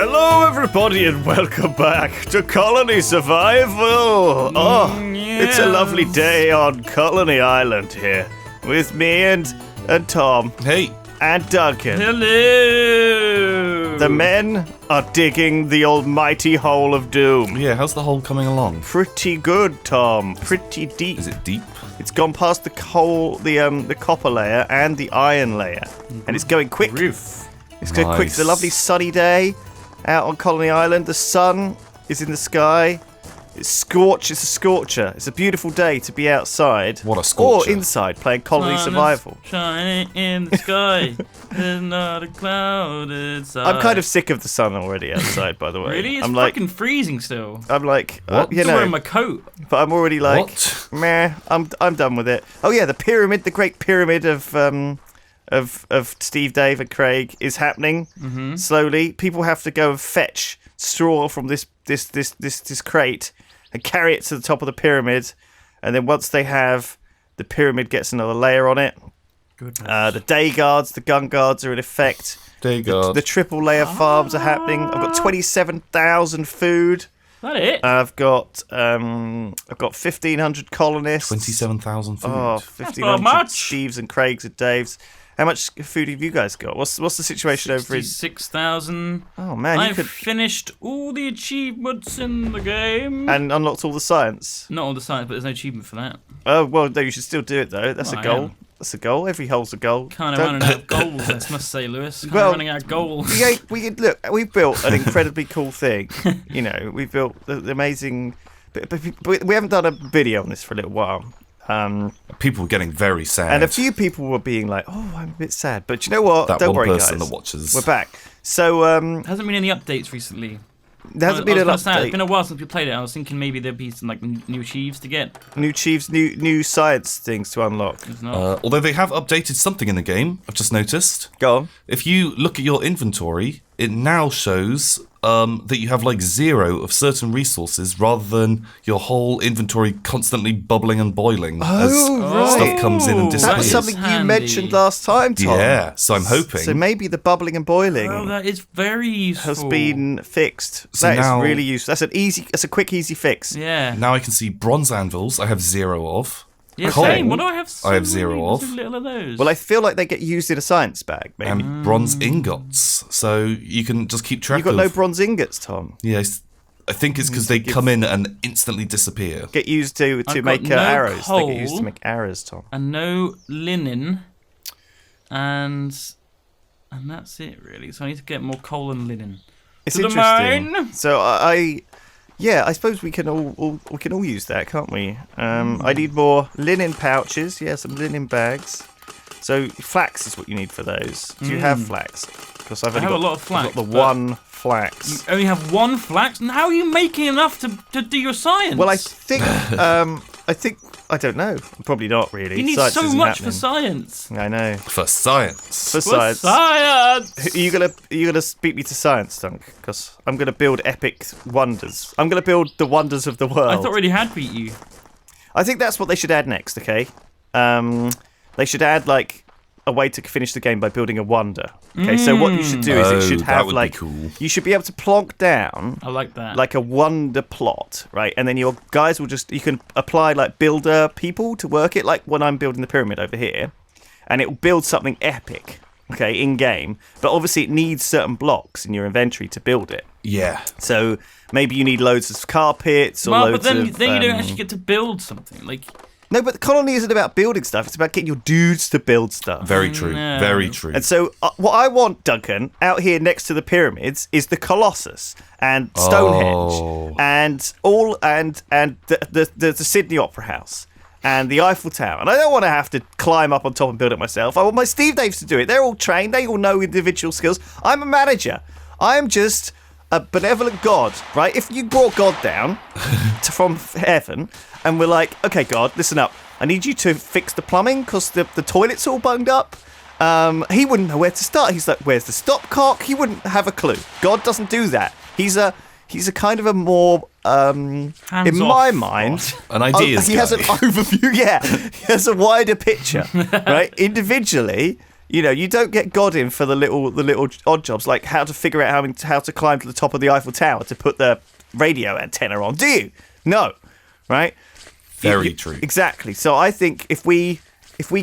Hello, everybody, and welcome back to Colony Survival. It's a lovely day on Colony Island here with me and Tom. Hey. And Duncan. Hello. The men are digging the almighty hole of doom. Yeah, how's the hole coming along? Pretty good, Tom. Pretty deep. Is it deep? It's gone past the copper layer and the iron layer, and it's going quick. It's going quick. It's a lovely sunny day out on Colony Island. The sun is in the sky. It's a scorcher. It's a beautiful day to be outside. What a scorcher. Or inside playing Colony Survival. Shining in the sky. There's not a cloud inside. I'm kind of sick of the sun already outside, by the way. Really? It's I'm fucking freezing still. I'm like, what? You I'm know, wearing my coat. but I'm already like, What? meh. I'm done with it. Oh yeah, the pyramid, the Great Pyramid of Steve, Dave, and Craig is happening slowly. People have to go and fetch straw from this crate and carry it to the top of the pyramid, and then once they have, the pyramid gets another layer on it. The day guards, the gun guards are in effect. Day guard. The triple layer farms are happening. I've got 27,000 food. Is that it? I've got 1,500 colonists. 27,000 food. Oh, not 1,500 much. Steves and Craigs and Daves. How much food have you guys got? What's the situation over in... 66,000. Oh, man, I've finished all the achievements in the game. And unlocked all the science. Not all the science, but there's no achievement for that. Oh, well, no, you should still do it, though. That's Well, a I goal. am. That's a goal. Every hole's a goal. Kind of running out of goals, I must say, Lewis. Kind Well, of running out of goals. Look, we've built an incredibly cool thing. You know, we've built the amazing... But we haven't done a video on this for a little while. People were getting very sad. And a few people were being like, "Oh, I'm a bit sad," but you know what? That Don't one worry, person guys. that watches. We're back. So Hasn't been any updates recently. there hasn't been an It's update. been a while since we played it. I was thinking maybe there'd be some like new achieves to get. New chiefs, new science things to unlock. There's not. Although they have updated something in the game, I've just noticed. Go on. If you look at your inventory, it now shows that you have like 0 of certain resources rather than your whole inventory constantly bubbling and boiling as right. stuff comes in and That disappears. That's is something you handy. mentioned last time, Tom. Yeah, so I'm hoping. So maybe the bubbling and boiling Oh, that is very useful. has been fixed. So That is now- really useful. That's a quick, easy fix. Yeah. Now I can see bronze anvils. I have 0 of. Yeah, Coal, same. What do I have? I have 0 of. Little of those. Well, I feel like they get used in a science bag, maybe. And bronze ingots, so you can just keep track You've got of. no bronze ingots, Tom. Yes, I think it's because they come in and instantly disappear. Get used to I've make got no arrows. They get used to coal. make arrows, Tom. and no linen, and that's it really. So I need to get more coal and linen. It's To the interesting. mine. So I suppose we can all use that, can't we? I need more linen pouches. Yeah, some linen bags. So flax is what you need for those. Do you have flax? Because I've I only have got a lot of flax, I've got the but- one flax. You only have one flax, and how are you making enough to do your science? Well, I think I don't know. Probably not really. you need Science so isn't much for happening. science. I know. For science. For For science. science. Are you gonna speak me to science, Dunk? Because I'm gonna build epic wonders. I'm gonna build the wonders of the world. I thought I already had beat you. I think that's what they should add next, okay? They should add, like, a way to finish the game by building a wonder. Okay, so what you should do is it should that have, would be like... cool. You should be able to plonk down, I like that. like, a wonder plot, right? And then your guys will just... You can apply, like, builder people to work it, like when I'm building the pyramid over here. And it will build something epic, okay, in-game. But obviously it needs certain blocks in your inventory to build it. Yeah. So maybe you need loads of carpets or well, loads but then of... you don't actually get to build something. Like, No, but the colony isn't about building stuff. It's about getting your dudes to build stuff. Very true. No. Very true. And so what I want, Duncan, out here next to the pyramids is the Colossus and Stonehenge and the Sydney Opera House and the Eiffel Tower. And I don't want to have to climb up on top and build it myself. I want my Steve Daves to do it. They're all trained. They all know individual skills. I'm a manager. I'm just a benevolent God, right? If you brought God down from heaven and we're like, okay, God, listen up. I need you to fix the plumbing because the toilet's all bunged up. He wouldn't know where to start. He's like, where's the stopcock? He wouldn't have a clue. God doesn't do that. He's a kind of a more, in my mind, An ideas he guy. has an overview. Yeah, he has a wider picture, right? Individually, you don't get God in for the little odd jobs, like how to figure out how to climb to the top of the Eiffel Tower to put the radio antenna on, do you? No, right? Very true. Exactly. So I think if we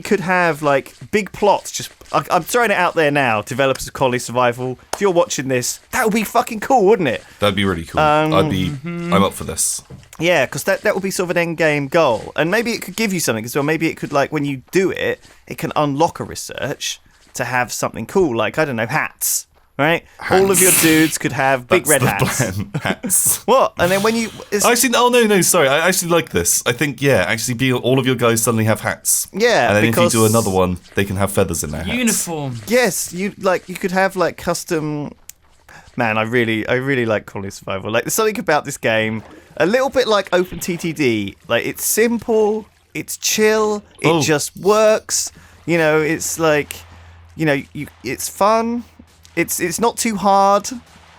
could have like big plots, I'm throwing it out there now, developers of Colony Survival. If you're watching this, that would be fucking cool, wouldn't it? That'd be really cool. I'm up for this. Yeah, because that would be sort of an end game goal, and maybe it could give you something as well. Maybe it could, like, when you do it, it can unlock a research to have something cool, like, I don't know, hats. Right, all of your dudes could have big red hats. Hats. What? And then when you sorry. I actually like this. I think all of your guys suddenly have hats. Yeah, and then because if you do another one, they can have feathers in their hats. Uniform. Yes, you could have like custom. Man, I really like Colony Survival. Like, there's something about this game, a little bit like OpenTTD. Like, it's simple, it's chill, it just works. It's like, it's fun. It's not too hard,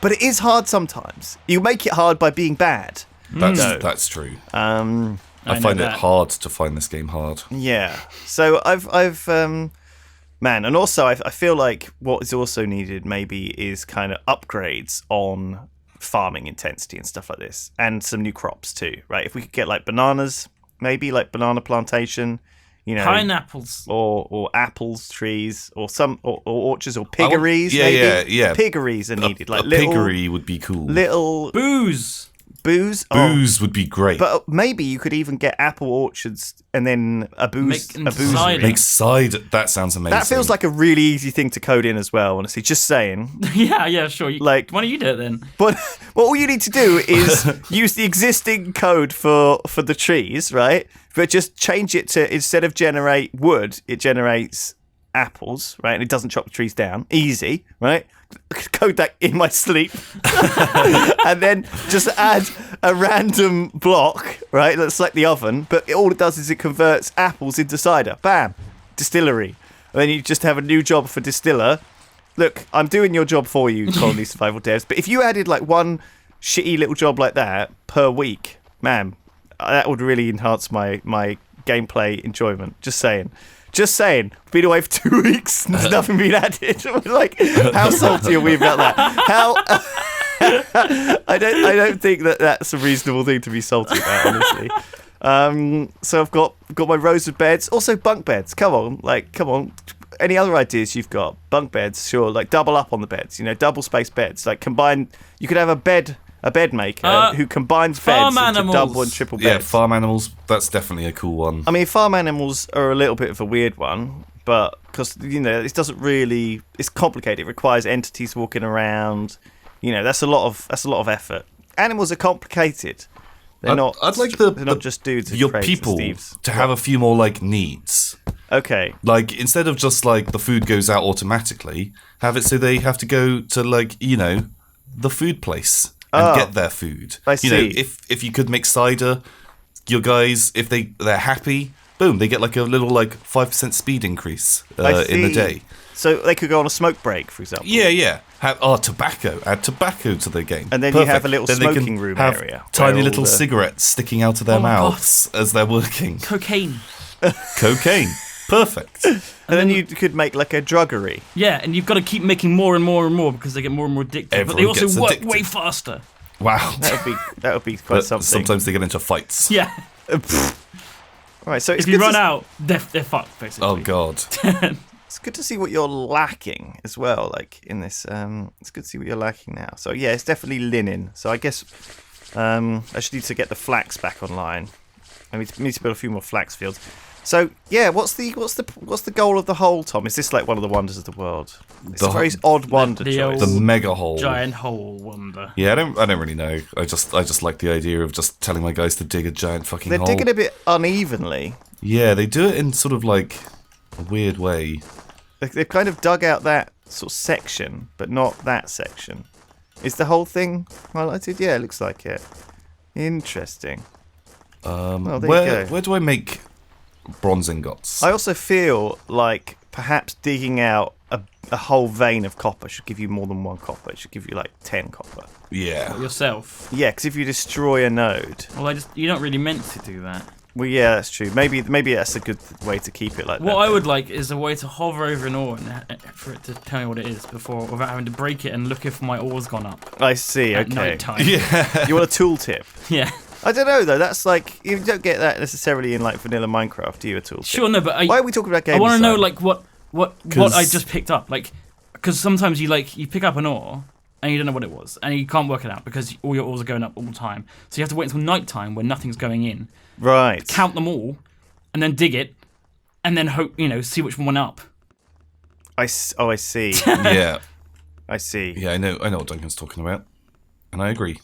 but it is hard sometimes. You make it hard by being bad. That's true. I find it hard to find this game hard. Yeah. So I've man, and also I feel like what is also needed maybe is kind of upgrades on farming intensity and stuff like this, and some new crops too, right? If we could get like bananas, maybe like banana plantation. Pineapples or apples trees or orchards or piggeries. Yeah. Piggeries are needed. A piggery would be cool. Little booze. Booze would be great. But maybe you could even get apple orchards and then a booze. Make cider. That sounds amazing. That feels like a really easy thing to code in as well. Honestly, just saying. Yeah, sure. Why don't you do it then? But all you need to do is use the existing code for the trees, right? But just change it to, instead of generate wood, it generates apples, right? And it doesn't chop the trees down. Easy, right? Code that in my sleep. And then just add a random block, right? That's like the oven, but all it does is it converts apples into cider. Bam! Distillery. And then you just have a new job for distiller. Look, I'm doing your job for you, Colony Survival devs, but if you added like one shitty little job like that per week, man, that would really enhance my gameplay enjoyment. Just saying. Been away for 2 weeks and there's nothing been added. Like, how salty are we about that? I don't think that's a reasonable thing to be salty about, honestly. So I've got my rows of beds. Also bunk beds. Come on. Any other ideas you've got? Bunk beds, sure. Like, double up on the beds. Double space beds. Like, combine. You could have a bed maker who combines beds into double and triple beds. Yeah, farm animals, that's definitely a cool one. I mean, farm animals are a little bit of a weird one, but because, it doesn't really, it's complicated. It requires entities walking around. That's a lot of effort. Animals are complicated. They're not just dudes who your crates people and Steves. to have a few more like needs. Okay. Like, instead of just like the food goes out automatically, have it so they have to go to like, the food place. And get their food. I see. If you could make cider, your guys, if they're happy, boom, they get like a little like 5% speed increase in the day. So they could go on a smoke break, for example. Yeah. Tobacco. Add tobacco to the game. And then Perfect. you have a little then smoking room have area. Tiny little cigarettes sticking out of their mouths as they're working. Cocaine. Perfect. And then you could make like a druggery. Yeah, and you've got to keep making more and more and more because they get more and more addictive. But they also work addicted. way faster. Wow. That would be quite something. Sometimes they get into fights. Yeah. Right, so if you run out, they're fucked, basically. Oh, God. It's good to see what you're lacking as well, like in this. It's good to see what you're lacking now. So yeah, it's definitely linen. So I guess I should need to get the flax back online. I need to build a few more flax fields. So yeah, what's the goal of the hole, Tom? Is this like one of the wonders of the world? It's a very odd wonder choice. The mega hole. Giant hole wonder. Yeah, I don't really know. I just like the idea of just telling my guys to dig a giant fucking hole. They're digging a bit unevenly. Yeah, they do it in sort of like a weird way. They've kind of dug out that sort of section, but not that section. Is the whole thing highlighted? Yeah, it looks like it. Interesting. Well, where do I make bronze ingots? I also feel like perhaps digging out a whole vein of copper should give you more than one copper. It should give you like 10 copper. Yeah. Yourself. Yeah, because if you destroy a node... Well, you don't really meant to do that. Well, yeah, that's true. Maybe that's a good way to keep it like that. What I would like is a way to hover over an ore and for it to tell me what it is before, without having to break it and look if my ore's gone up. I see. At Okay. night time. Yeah. You want a tooltip? Yeah. I don't know though. That's like you don't get that necessarily in like vanilla Minecraft. Do you at all? Sure, no, but Why are we talking about games? I want to know design? like what I just picked up, like, because sometimes you pick up an ore and you don't know what it was, and you can't work it out because all your ores are going up all the time. So you have to wait until night time when nothing's going in, Right. count them all, and then dig it, and then hope see which one went up. I see. Yeah. I see. Yeah, I know what Duncan's talking about. And I agree.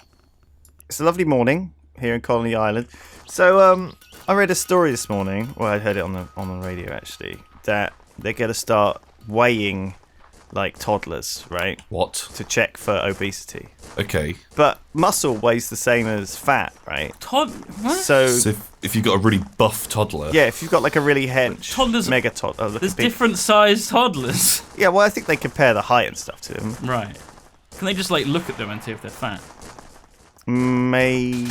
It's a lovely morning here in Colony Island. So I read a story this morning. Well, I heard it on the radio actually. That they're going to start weighing like toddlers, right? What? To check for obesity. Okay. But muscle weighs the same as fat, right? What? So So if you've got a really buff toddler. yeah, if you've got like a really hench Toddlers- mega toddler, There's different sized toddlers. Yeah, well, I think they compare the height and stuff to them. Right. Can they just look at them and see if they're fat? Maybe.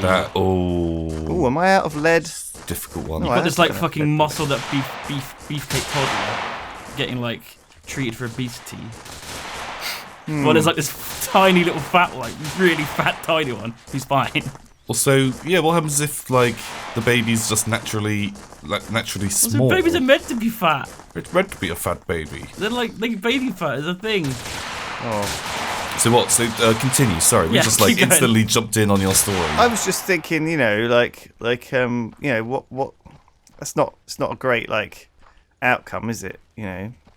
That Ooh, am I out of lead? difficult one. No, You've I got this don't know. fucking muscled up beefcake toddler getting treated for obesity. Well, there's this tiny little fat one, really fat tiny one who's fine. Also, yeah, what happens if the baby's just naturally So small? babies are meant to be fat. It's meant to be a fat baby. They're baby fat is a thing. Oh. So what? So continue. Sorry, we Yeah, just keep going. instantly jumped in on your story. I was just thinking, what? It's not a great outcome, is it?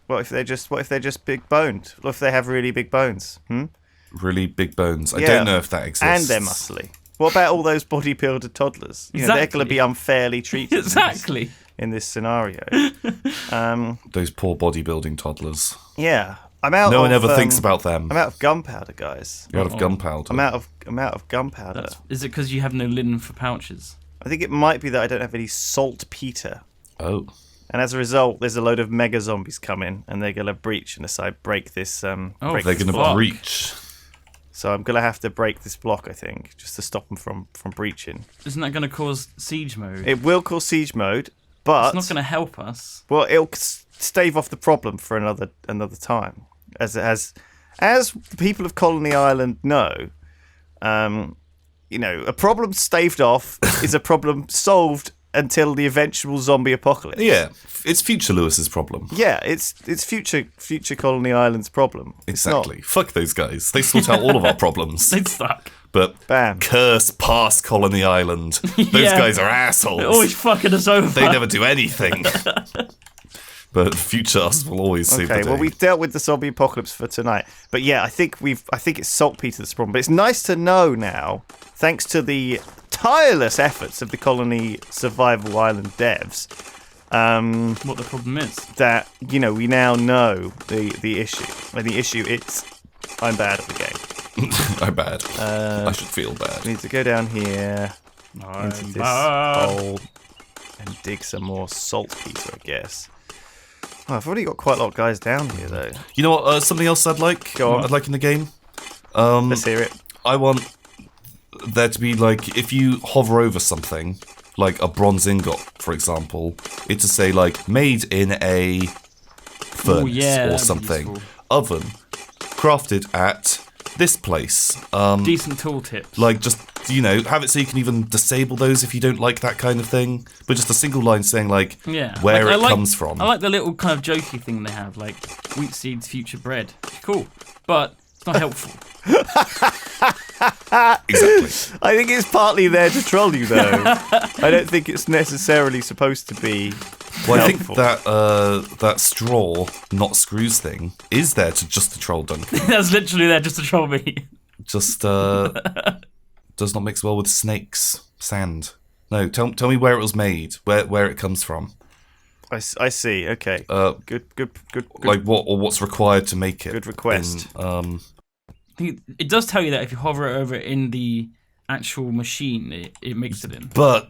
What if they're just big boned? What if they have really big bones? Really big bones. I Yeah. don't know if that exists. And they're muscly. What about all those bodybuilder toddlers? They're going to Exactly. be unfairly treated. Exactly. In this scenario. Those poor bodybuilding toddlers. Yeah. I'm out. No of, one ever thinks about them. I'm out of gunpowder, guys. You're out of gunpowder. I'm out of gunpowder. Is it because you have no linen for pouches? I think it might be that I don't have any saltpeter. Oh. And as a result, there's a load of mega zombies coming, and they're gonna breach unless I break this. Break They're this going to block. breach. So I'm gonna have to break this block, I think, just to stop them from breaching. Isn't that going to cause siege mode? It will cause siege mode, but It's not going to help us. well, it'll stave off the problem for another time. As the people of Colony Island know, a problem staved off is a problem solved until the eventual zombie apocalypse. Yeah, it's future Lewis's problem. Yeah, it's future Colony Island's problem. It's not- Exactly. Fuck those guys. They sort out all of our problems. They'd suck. But Bam. curse past Colony Island. Those Yeah. guys are assholes. They're always fucking us over. They never do anything. But future us will always save the Okay, day. well we've dealt with the zombie apocalypse for tonight, but yeah, I think it's saltpeter that's the problem. But it's nice to know now, thanks to the tireless efforts of the Colony Survival Island devs, What the problem is. that we now know the issue. And the issue is I'm bad at the game. I'm bad. I should feel bad. I need to go down here into this hole and dig some more saltpeter, I guess. Oh, I've already got quite a lot of guys down here, though. You know what? Something else I'd like. Go on. I'd like in the game. Let's hear it. I want there to be if you hover over something, like a bronze ingot, for example, it to say made in a furnace yeah, that'd or be something, useful. oven, crafted at this place. Decent tooltip. Just have it so you can even disable those if you don't like that kind of thing. But just a single line saying Yeah. where I it like- comes from. I like the little kind of jokey thing they have, wheat seeds, future bread. Cool. But it's not helpful. Exactly. I think it's partly there to troll you, though. I don't think it's necessarily supposed to be Well, I helpful. think that straw, not screws thing, is there to troll Duncan. That's literally there just to troll me. Just does not mix well with snakes, sand. No, tell me where it was made, where it comes from. I see. Okay. Good. What's required to make it. Good request. It does tell you that if you hover over it in the actual machine, it makes it in. But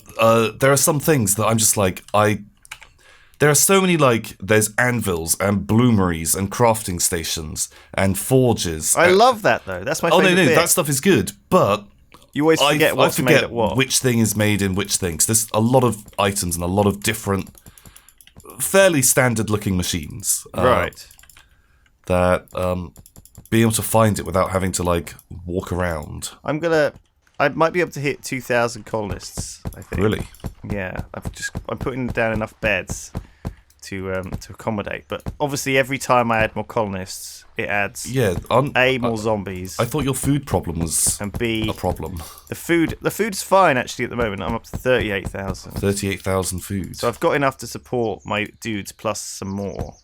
there are some things that I'm just there are so many there's anvils and bloomeries and crafting stations and forges. I love that though. That's my Oh favorite no, bit. that stuff is good, but You always forget what's made at what. Which thing is made in which thing. 'Cause there's a lot of items and a lot of different, fairly standard-looking machines. Right. That being able to find it without having to like walk around. I might be able to hit 2,000 colonists, I think. Really? Yeah. I'm putting down enough beds to accommodate. But obviously, every time I add more colonists, it adds more zombies. I thought your food problem was and B a problem. The food's fine actually at the moment. I'm up to 38,000. 38,000 food. So I've got enough to support my dudes plus some more.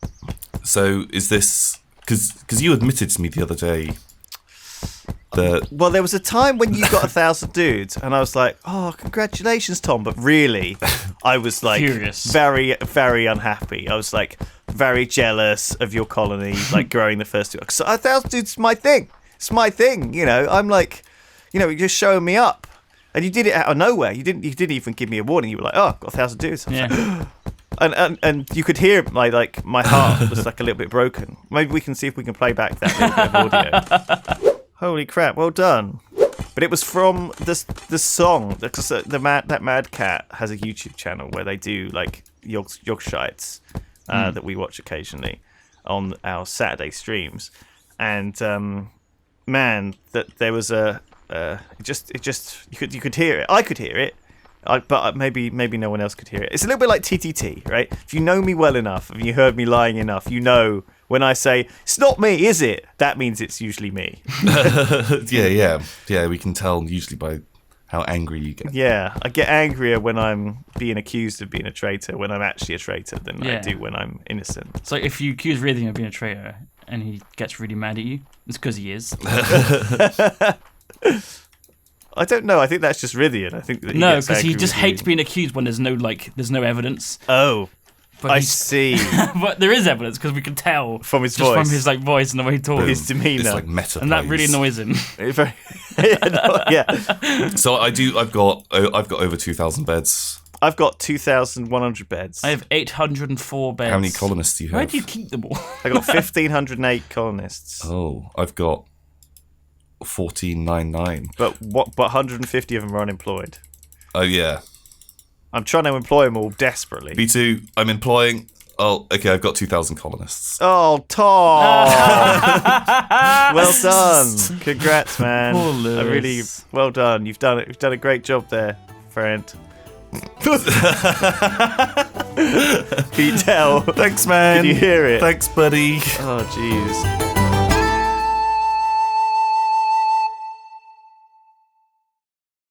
So is this because you admitted to me the other day that well, there was a time when you got 1,000 dudes, and I was like, "Oh, congratulations, Tom!" But really, I was like Furious. very, very unhappy. I was like very jealous of your colony, like growing the first two. So 1,000 dudes is my thing. It's my thing. You know, I'm like, you're just showing me up, and you did it out of nowhere. You didn't even give me a warning. You were like, "Oh, I've got 1,000 dudes." I was like, and you could hear my heart was like a little bit broken. Maybe we can see if we can play back that little bit of audio. Holy crap! Well done. But it was from the song because that Mad Cat has a YouTube channel where they do like Yogshites that we watch occasionally on our Saturday streams, and man, that there was you could hear it. I could hear it. But maybe no one else could hear it. It's a little bit like TTT, right? If you know me well enough, and you heard me lying enough, you know when I say, "It's not me, is it?" That means it's usually me. Yeah, we can tell usually by how angry you get. Yeah, I get angrier when I'm being accused of being a traitor, when I'm actually a traitor, than I do when I'm innocent. It's like if you accuse Rhythm of being a traitor, and he gets really mad at you, it's because he is. I don't know. I think that's just Rythian. I think that because he just hates being accused when there's no evidence. Oh, But I see. But there is evidence because we can tell From his just voice. from his voice and the way he talks, His demeanour. It's like meta, and that really annoys him. Yeah. So I've got over 2,000 beds. I've got 2,100 beds. I have 804 beds. How many colonists do you have? Where do you keep them all? I got 1,508 colonists. Oh, I've got 1,499. But 150 of them are unemployed. Oh yeah. I'm trying to employ them all desperately. B2, I'm employing. Oh, okay, I've got 2,000 colonists. Oh, Tom! Well done. Congrats, man. Poor Lewis. Well done. You've done it. You've done a great job there, friend. Can you tell? Thanks, man. Can you hear it? Thanks, buddy. Oh, jeez.